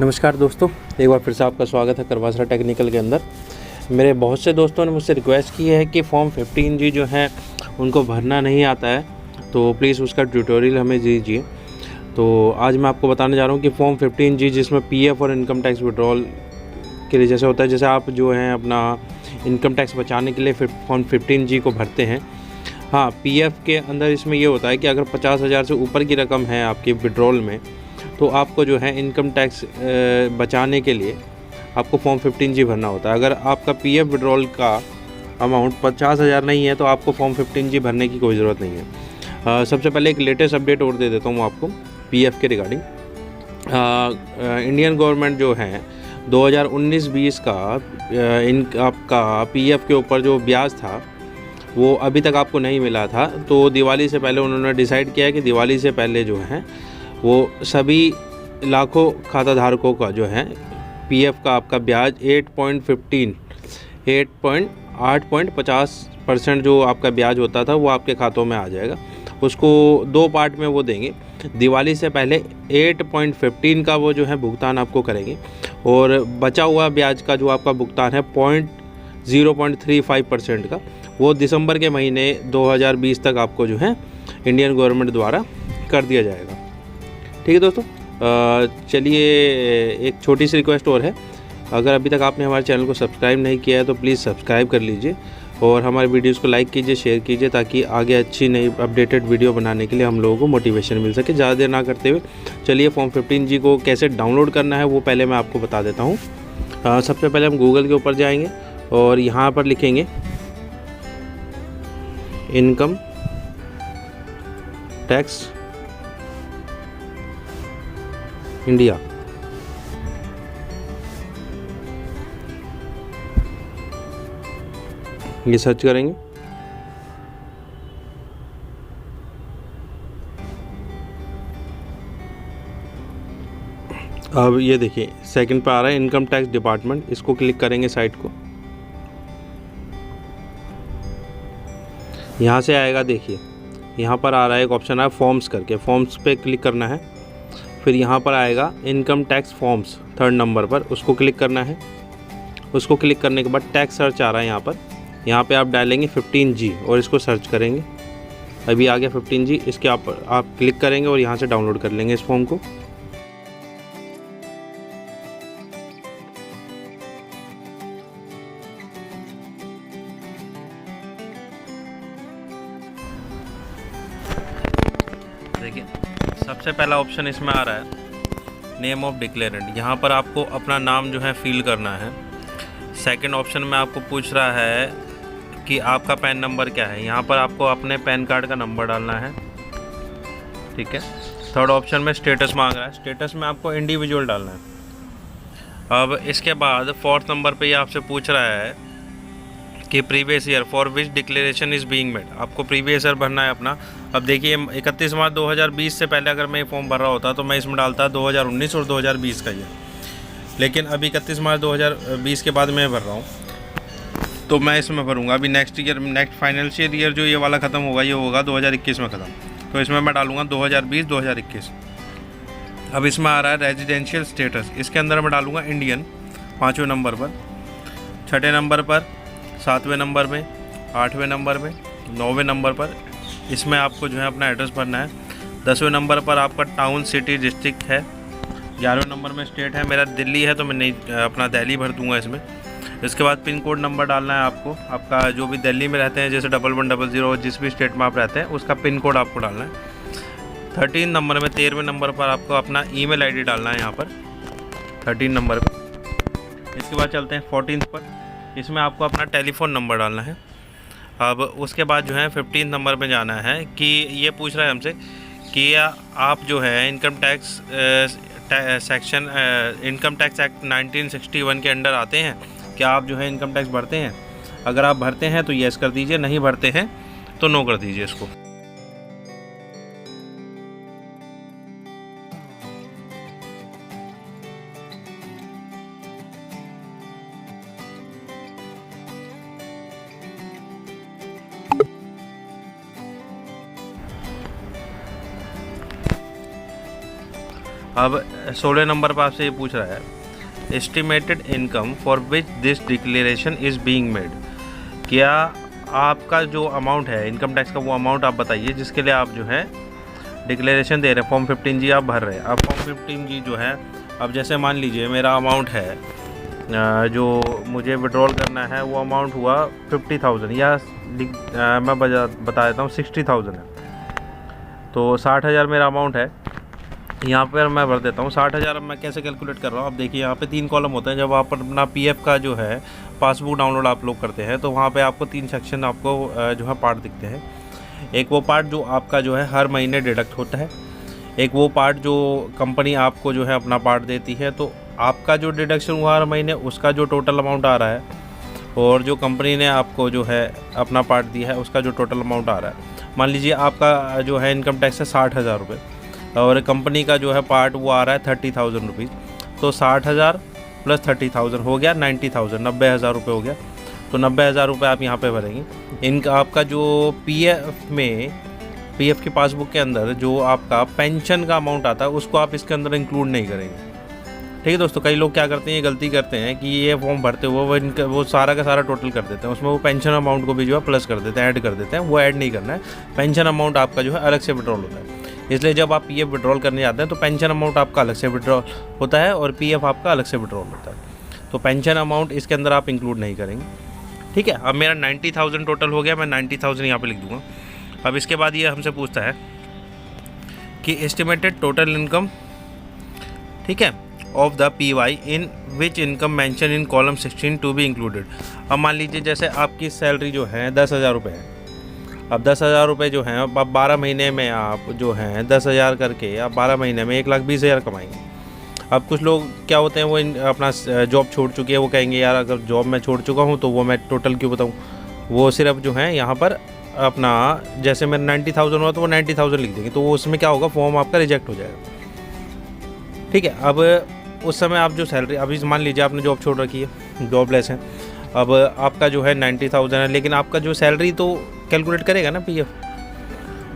नमस्कार दोस्तों, एक बार फिर से आपका स्वागत है करवासरा टेक्निकल के अंदर। मेरे बहुत से दोस्तों ने मुझसे रिक्वेस्ट की है कि फॉर्म 15G जो है उनको भरना नहीं आता है, तो प्लीज़ उसका ट्यूटोरियल हमें दीजिए। तो आज मैं आपको बताने जा रहा हूँ कि फॉर्म 15G जिसमें पीएफ और इनकम टैक्स विड्रॉल के लिए जैसे होता है, जैसे आप जो है अपना इनकम टैक्स बचाने के लिए फॉर्म 15G को भरते हैं। हाँ, पीएफ के अंदर इसमें ये होता है कि अगर 50,000 से ऊपर की रकम है आपकी विड्रॉल में, तो आपको जो है इनकम टैक्स बचाने के लिए आपको फॉर्म 15G भरना होता है। अगर आपका पीएफ विड्रॉल का अमाउंट 50,000 नहीं है तो आपको फॉर्म 15G भरने की कोई ज़रूरत नहीं है। सबसे पहले एक लेटेस्ट अपडेट और दे देता हूँ आपको पीएफ के रिगार्डिंग। इंडियन गवर्नमेंट जो है 2019-20 का आपका पीएफ के ऊपर जो ब्याज था वो अभी तक आपको नहीं मिला था। तो दिवाली से पहले उन्होंने डिसाइड किया है कि दिवाली से पहले जो है वो सभी लाखों खाता धारकों का जो है पीएफ का आपका ब्याज 8.50% जो आपका ब्याज होता था वो आपके खातों में आ जाएगा। उसको दो पार्ट में वो देंगे। दिवाली से पहले 8.15 का वो जो है भुगतान आपको करेंगे, और बचा हुआ ब्याज का जो आपका भुगतान है 0.35% का वो दिसंबर के महीने 2020 तक आपको जो है इंडियन गवर्नमेंट द्वारा कर दिया जाएगा। ठीक है दोस्तों, चलिए एक छोटी सी रिक्वेस्ट और है। अगर अभी तक आपने हमारे चैनल को सब्सक्राइब नहीं किया है तो प्लीज़ सब्सक्राइब कर लीजिए और हमारे वीडियोस को लाइक कीजिए, शेयर कीजिए, ताकि आगे अच्छी नई अपडेटेड वीडियो बनाने के लिए हम लोगों को मोटिवेशन मिल सके। ज़्यादा देर ना करते हुए चलिए फॉर्म 15G को कैसे डाउनलोड करना है वो पहले मैं आपको बता देता हूँ। सबसे पहले हम गूगल के ऊपर जाएंगे और यहाँ पर लिखेंगे इनकम टैक्स इंडिया। ये सर्च करेंगे। अब ये देखिए सेकंड पे आ रहा है इनकम टैक्स डिपार्टमेंट, इसको क्लिक करेंगे साइट को। यहाँ से आएगा, देखिए यहाँ पर आ रहा है एक ऑप्शन है फॉर्म्स करके, फॉर्म्स पे क्लिक करना है। फिर यहाँ पर आएगा income tax forms 3rd number पर, उसको क्लिक करना है। उसको क्लिक करने के बाद टैक्स सर्च आ रहा है यहाँ पे आप डालेंगे 15G और इसको सर्च करेंगे। अभी आ गया 15G, इसके आप क्लिक करेंगे और यहाँ से डाउनलोड कर लेंगे इस फॉर्म को। देखिए सबसे पहला ऑप्शन इसमें आ रहा है नेम ऑफ डिक्लेरेंट। यहाँ पर आपको अपना नाम जो है फिल करना है। सेकंड ऑप्शन में आपको पूछ रहा है कि आपका पैन नंबर क्या है, यहाँ पर आपको अपने पैन कार्ड का नंबर डालना है। ठीक है। थर्ड ऑप्शन में स्टेटस मांग रहा है, स्टेटस में आपको इंडिविजुअल डालना है। अब इसके बाद 4th नंबर पे ये आपसे पूछ रहा है कि previous year for which declaration is being made, आपको प्रीवियस ईयर भरना है अपना। अब देखिए 31 मार्च 2020 से पहले अगर मैं ये फॉर्म भर रहा होता तो मैं इसमें डालता 2019 और 2020 का ईयर, लेकिन अभी 31 मार्च 2020 के बाद मैं भर रहा हूँ तो मैं इसमें भरूँगा। अभी नेक्स्ट फाइनेंशियल ईयर जो ये वाला ख़त्म होगा, ये होगा 2021 में ख़त्म, तो इसमें मैं डालूँगा 2020-2021। अब इसमें आ रहा है रेजिडेंशियल स्टेटस, इसके अंदर मैं डालूँगा इंडियन 5वें नंबर पर, 6ठे नंबर पर, 7वें नंबर में, 8वें नंबर में, 9वें नंबर पर इसमें आपको जो है अपना एड्रेस भरना है। 10वें नंबर पर आपका टाउन सिटी डिस्ट्रिक्ट है। 11वें नंबर में स्टेट है, मेरा दिल्ली है तो मैं नहीं अपना दिल्ली भर दूंगा इसमें। इसके बाद पिन कोड नंबर डालना है आपको, आपका जो भी दिल्ली में रहते हैं जैसे 1100, जिस भी स्टेट में आप रहते हैं उसका पिन कोड आपको डालना है। 13 नंबर में 13वें नंबर पर आपको अपना ईमेल आईडी डालना है यहाँ पर 13 नंबर पर। इसके बाद चलते हैं 14th पर, इसमें आपको अपना टेलीफोन नंबर डालना है। अब उसके बाद जो है 15 नंबर पे जाना है कि ये पूछ रहा है हमसे कि आप जो है income tax section income tax act 1961 के अंडर आते हैं, क्या आप जो है इनकम टैक्स भरते हैं। अगर आप भरते हैं तो येस कर दीजिए, नहीं भरते हैं तो नो कर दीजिए इसको। अब 16 नंबर पर आपसे ये पूछ रहा है, estimated income for which this declaration is being made. क्या आपका जो अमाउंट है इनकम टैक्स का, वो अमाउंट आप बताइए जिसके लिए आप जो है डिक्लेरेशन दे रहे हैं, फॉर्म 15G आप भर रहे हैं। अब फॉर्म 15G जो है, अब जैसे मान लीजिए मेरा अमाउंट है जो मुझे विड्रॉल करना है, वो अमाउंट हुआ 50,000 या मैं बता देता हूँ 60,000 है। तो 60,000 मेरा अमाउंट है, यहाँ पर मैं भर देता हूँ 60,000। अब मैं कैसे कैलकुलेट कर रहा हूँ, अब देखिए यहाँ पे 3 कॉलम होते हैं। जब आप अपना पीएफ का जो है पासबुक डाउनलोड आप लोग करते हैं तो वहाँ पे आपको 3 सेक्शन आपको जो है पार्ट दिखते हैं। एक वो पार्ट जो आपका जो है हर महीने डिडक्ट होता है, एक वो पार्ट जो कंपनी आपको जो है अपना पार्ट देती है, तो आपका जो डिडक्शन हुआ हर महीने उसका जो टोटल अमाउंट आ रहा है, और जो कंपनी ने आपको जो है अपना पार्ट दिया है उसका जो टोटल अमाउंट आ रहा है। मान लीजिए आपका जो है इनकम टैक्स है 60,000 रुपये, और कंपनी का जो है पार्ट वो आ रहा है 30,000 रुपीज़। तो 60,000 प्लस 30,000 हो गया 90,000, 90,000 रुपये हो गया। तो 90,000 रुपये आप यहाँ पे भरेंगे। इनका आपका जो पीएफ की पासबुक के अंदर जो आपका पेंशन का अमाउंट आता है उसको आप इसके अंदर इंक्लूड नहीं करेंगे। ठीक है दोस्तों, कई लोग क्या करते हैं, ये गलती करते हैं कि ये फॉर्म भरते हुए वो सारा का सारा टोटल कर देते हैं, उसमें वो पेंशन अमाउंट को भी जो है प्लस कर देते हैं, ऐड कर देते हैं। वो ऐड नहीं करना है, पेंशन अमाउंट आपका जो है अलग से विड्रॉल होता है। इसलिए जब आप पीएफ विड्रॉल करने जाते हैं तो पेंशन अमाउंट आपका अलग से विड्रॉल होता है और पीएफ आपका अलग से विड्रॉल होता है। तो पेंशन अमाउंट इसके अंदर आप इंक्लूड नहीं करेंगे। ठीक है, अब मेरा 90,000 टोटल हो गया, मैं 90,000 यहाँ पे लिख दूँगा। अब इसके बाद ये हमसे पूछता है कि एस्टिमेटेड टोटल इनकम, ठीक है, of the PY in which income mention in column 16 to be included. अब मान लीजिए जैसे आपकी सैलरी जो है 10,000 रुपये है। अब 10,000 रुपये जो हैं, अब 12 महीने में आप जो हैं 10,000 करके आप 12 महीने में 1,20,000 कमाएंगे। अब कुछ लोग क्या होते हैं, वो अपना जॉब छोड़ चुके हैं, वो कहेंगे यार अगर जॉब मैं छोड़ चुका हूँ तो वो मैं टोटल क्यों बताऊँ। वो सिर्फ जो है यहाँ पर अपना जैसे मेरा 90,000 हुआ तो वो 90,000 लिख देंगे, तो वो उसमें क्या होगा, फॉर्म आपका रिजेक्ट हो जाएगा। ठीक है, अब उस समय आप जो सैलरी, अभी मान लीजिए आपने जॉब छोड़ रखी है, जॉबलेस है, अब आपका जो है 90,000 है, लेकिन आपका जो सैलरी तो कैलकुलेट करेगा ना पीएफ।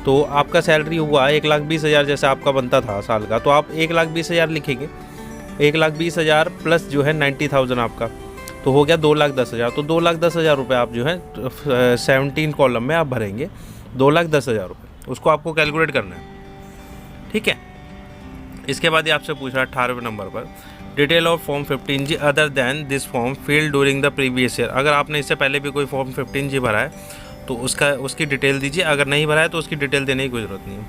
तो आपका सैलरी हुआ 1,20,000 जैसे आपका बनता था साल का, तो आप 1,20,000 लिखेंगे। 1,20,000 प्लस जो है 90,000 आपका, तो हो गया 2,10,000। तो 2,10,000 रुपये आप जो है 17 कॉलम में आप भरेंगे 2,10,000 रुपये, उसको आपको कैलकुलेट करना है। ठीक है, इसके बाद ये आपसे पूछ रहा है 18वें नंबर पर, detail of form 15G other than this form field during the previous year. अगर आपने इससे पहले भी कोई फॉर्म 15G भरा है तो उसकी डिटेल दीजिए, अगर नहीं भरा है तो उसकी डिटेल देने की कोई ज़रूरत नहीं है।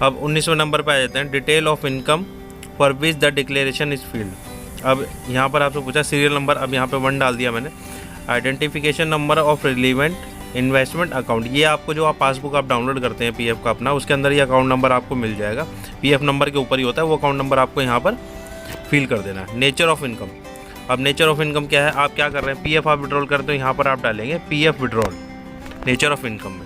अब 19वें नंबर पर आ जाते हैं, detail of income for which the declaration is field. अब यहाँ पर आपसे पूछा सीरियल नंबर, अब यहाँ पे 1 डाल दिया मैंने। Identification number of relevant investment account, ये आपको जो आप पासबुक आप डाउनलोड करते हैं पीएफ का अपना, उसके अंदर ये अकाउंट नंबर आपको मिल जाएगा। पीएफ नंबर के ऊपर ही होता है, वो अकाउंट नंबर आपको यहाँ पर फिल कर देना है। नेचर ऑफ इनकम, अब नेचर ऑफ इनकम क्या है, आप क्या कर रहे हैं, पीएफ आप विड्रॉल करते हो, यहाँ पर आप डालेंगे PF withdrawal nature of income में।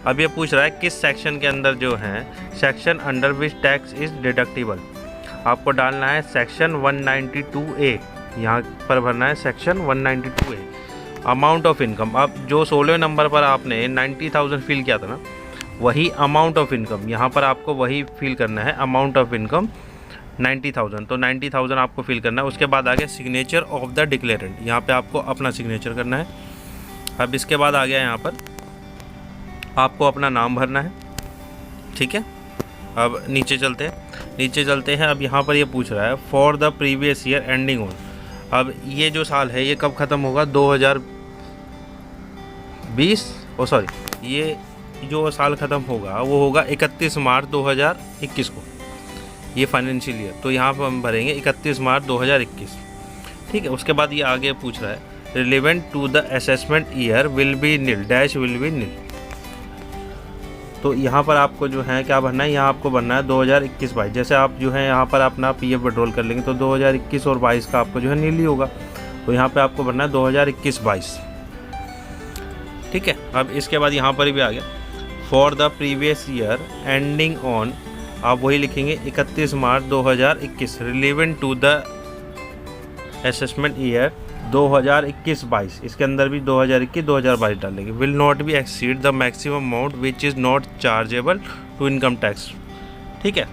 अब ये पूछ रहा है किस सेक्शन के अंदर जो है, section under which tax is deductible. आपको डालना है सेक्शन 192A, यहाँ पर भरना है section 192A। Amount of income, अब जो 16वें नंबर पर आपने 90,000 फिल किया था ना, वही अमाउंट ऑफ इनकम यहाँ पर आपको वही फिल करना है, अमाउंट ऑफ इनकम 90,000। तो 90,000 आपको फिल करना है। उसके बाद आ गया सिग्नेचर ऑफ द डिक्लेरेंट, यहाँ पे आपको अपना सिग्नेचर करना है। अब इसके बाद आ गया यहाँ पर आपको अपना नाम भरना है। ठीक है, अब नीचे चलते हैं। अब यहाँ पर ये पूछ रहा है for the previous year ending on. अब ये जो साल है ये कब ख़त्म होगा, 2020, ये जो साल ख़त्म होगा वो होगा 31 मार्च 2021 को, ये फाइनेंशियल ईयर। तो यहाँ पर हम भरेंगे 31 मार्च 2021। ठीक है, उसके बाद ये आगे पूछ रहा है relevant to the assessment year will be nil dash will be nil. तो यहाँ पर आपको जो है क्या भरना है, यहाँ आपको भरना है 2021-22। जैसे आप जो है यहाँ पर अपना पीएफ विड्रॉल कर लेंगे तो 2021 और 22 का आपको जो है नील ही होगा, तो यहाँ पे आपको भरना है 2021-22। ठीक है, अब इसके बाद यहाँ पर भी आ गया for the previous year ending on, आप वही लिखेंगे 31 March 2021 relevant to the assessment year 2021-22। इसके अंदर भी 2021-2022 डालेंगे। Will not be exceed the maximum amount which is not chargeable to income tax. ठीक है,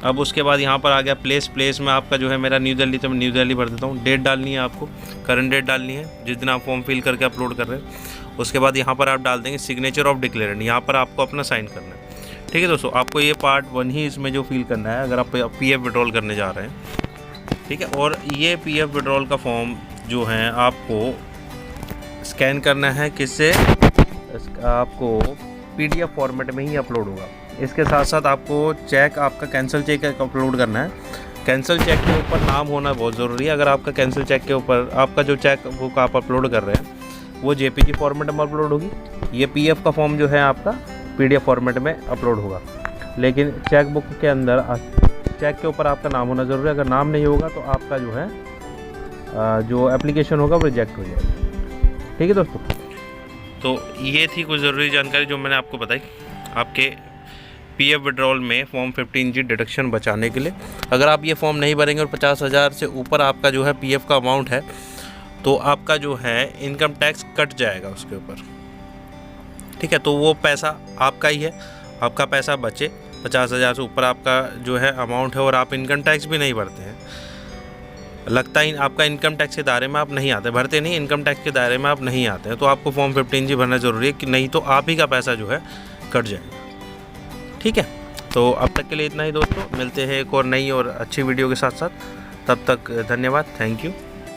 अब उसके बाद यहाँ पर आ गया प्लेस में आपका जो है मेरा न्यू दिल्ली, तो मैं न्यू दिल्ली भर देता हूँ। डेट डालनी है आपको, करंट डेट डालनी है जिस दिन आप फॉर्म फिल करके अपलोड कर रहे हैं। उसके बाद यहाँ पर आप डाल देंगे सिग्नेचर ऑफ डिक्लेरेंट, यहाँ पर आपको अपना साइन करना है। ठीक है दोस्तों, आपको ये पार्ट 1 ही इसमें जो फिल करना है अगर आप PF विड्रॉल करने जा रहे हैं। ठीक है, और ये PF विड्रॉल का फॉर्म जो है आपको स्कैन करना है, किससे, आपको PDF फॉर्मेट में ही अपलोड होगा। इसके साथ साथ आपको चेक, आपका कैंसिल चेक अपलोड करना है। कैंसिल चेक के ऊपर नाम होना बहुत ज़रूरी है। अगर आपका कैंसिल चेक के ऊपर आपका जो चेक बुक आप अपलोड कर रहे हैं वो JPG फॉर्मेट में अपलोड होगी, ये PF का फॉर्म जो है आपका PDF फॉर्मेट में अपलोड होगा। लेकिन चेक बुक के अंदर चेक के ऊपर आपका नाम होना ज़रूरी है। अगर नाम नहीं होगा तो आपका जो है जो एप्लीकेशन होगा वो रिजेक्ट हो जाएगा। ठीक है दोस्तों, तो ये थी कुछ ज़रूरी जानकारी जो मैंने आपको बताई आपके PF विड्रॉल में फॉर्म 15G डिडक्शन बचाने के लिए। अगर आप ये फॉर्म नहीं भरेंगे और 50,000 से ऊपर आपका जो है PF का अमाउंट है तो आपका जो है इनकम टैक्स कट जाएगा उसके ऊपर। ठीक है, तो वो पैसा आपका ही है, आपका पैसा बचे। 50,000 से ऊपर आपका जो है अमाउंट है और आप इनकम टैक्स भी नहीं भरते हैं, लगता ही आपका इनकम टैक्स के दायरे में आप नहीं आते, भरते नहीं, इनकम टैक्स के दायरे में आप नहीं आते हैं, तो आपको फॉर्म 15G भरना ज़रूरी है कि नहीं तो आप ही का पैसा जो है कट जाएगा। ठीक है, तो अब तक के लिए इतना ही दोस्तों, मिलते हैं एक और नई और अच्छी वीडियो के साथ साथ। तब तक धन्यवाद, थैंक यू।